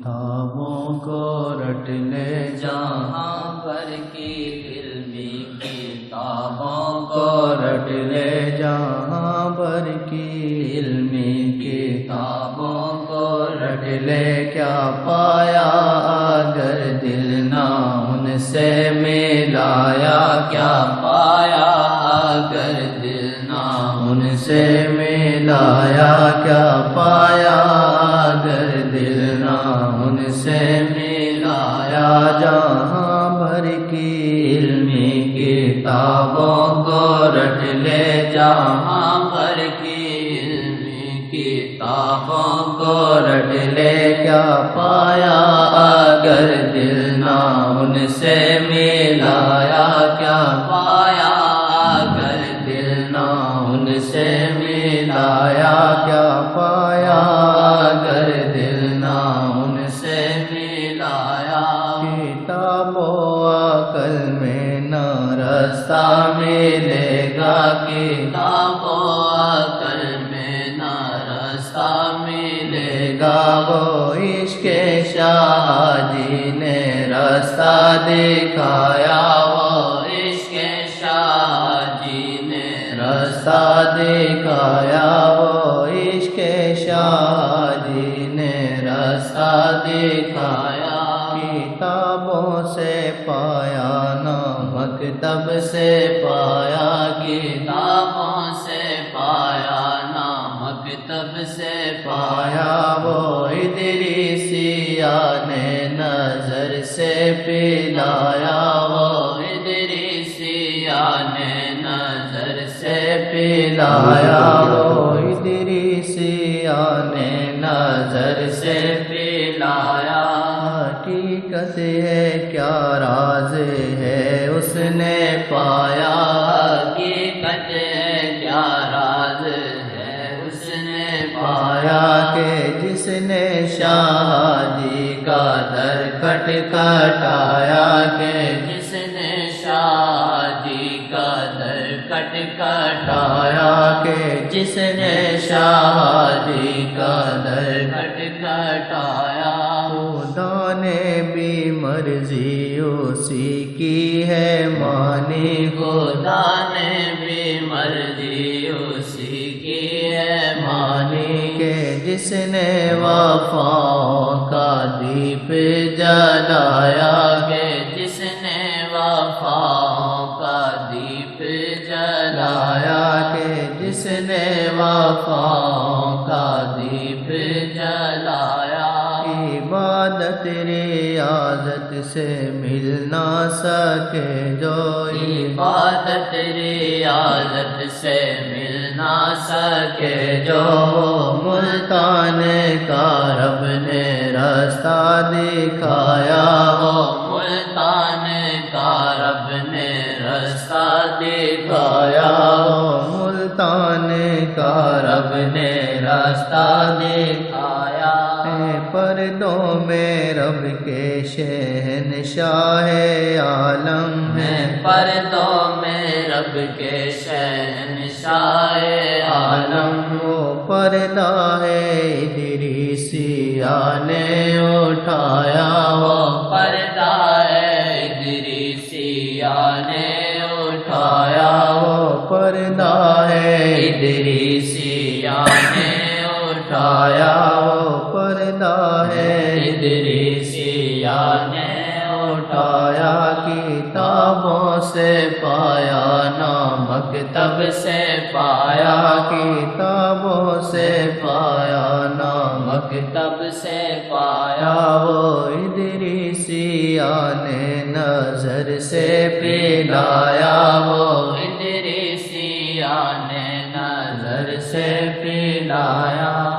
کتابوں کو رٹ لے جہاں بھر کی علمی کتابوں کو رٹ لے جہاں بھر کی علمی کتابوں کو رٹ لے کیا پایا اگر دل نہ ان سے ملایا کیا پایا اگر دل نہ ان سے ملایا کیا پایا اگر دل نہ ان سے ملایا جہاں بھر کی علمی کتابوں کو رٹ لے جہاں بھر کی علمی کتابوں کو رٹ لے کیا پایا اگر دل نہ ان سے ملایا کیا پایا اگر دل نہ ان سے ملایا کیا پایا اگر دل نہ ان سے ملایا کتاب و عقل میں نہ رستہ ملے گا کتاب و عقل میں نہ رستہ ملے گا وہ عشق شاہ جی نے رستہ دکھایا وہ عشق شاہ جی نے رستہ دکھایا وہ عشق شاہ جی نے رستہ دکھایا کتابوں سے پایا نہ مکتب سے پایا کتابوں سے پایا نہ مکتب سے پایا وہ ادریسیہ نے نظر سے پلایا وہ ادریسیہ نے نظر سے پلایا وہ ادریسیہ نے نظر سے پلایا حقیقت ہے کیا راز ہے اس نے پایا حقیقت ہے کیا راز ہے اس نے پایا کہ جس نے شاہ جی کا در کھٹکھٹایا کہ جس نے شاہ جی کا در کھٹکھٹایا کہ جس نے شاہ جی کا در کھٹکھٹایا خدا نے بھی مرضی اسی کی ہے مانی خدا نے بھی مرضی اسی کی ہے مانی کہ جس نے وفاؤں کا دیپ جلایا کہ جس نے وفاؤں کا دیپ جلایا کہ جس نے وفاؤں کا دیپ جلایا عبادت ریاضت سے مل نہ سکے جو عبادت ریاضت سے مل نہ سکے جو ملتان کا رب نے رستہ دکھایا ہو ملتان کا رب نے رستہ دکھایا ہو ملتان کا رب نے رستہ دکھایا پردوں میں رب کے شہنشاہ عالم ہے پردوں میں رب کے شہنشاہ عالم وہ پردہ ہے ادریسیہ نے اٹھایا وہ پردہ ہے ادریسیہ نے اٹھایا وہ پردہ ہے ادریسیہ نے اٹھایا وہ پردہ ہے ادریسیہ نے اٹھایا کتابوں سے پایا نہ مکتب سے پایا کتابوں سے پایا نہ مکتب سے پایا وہ ادریسیہ نے نظر سے پلایا وہ ادریسیہ نے نظر سے پلایا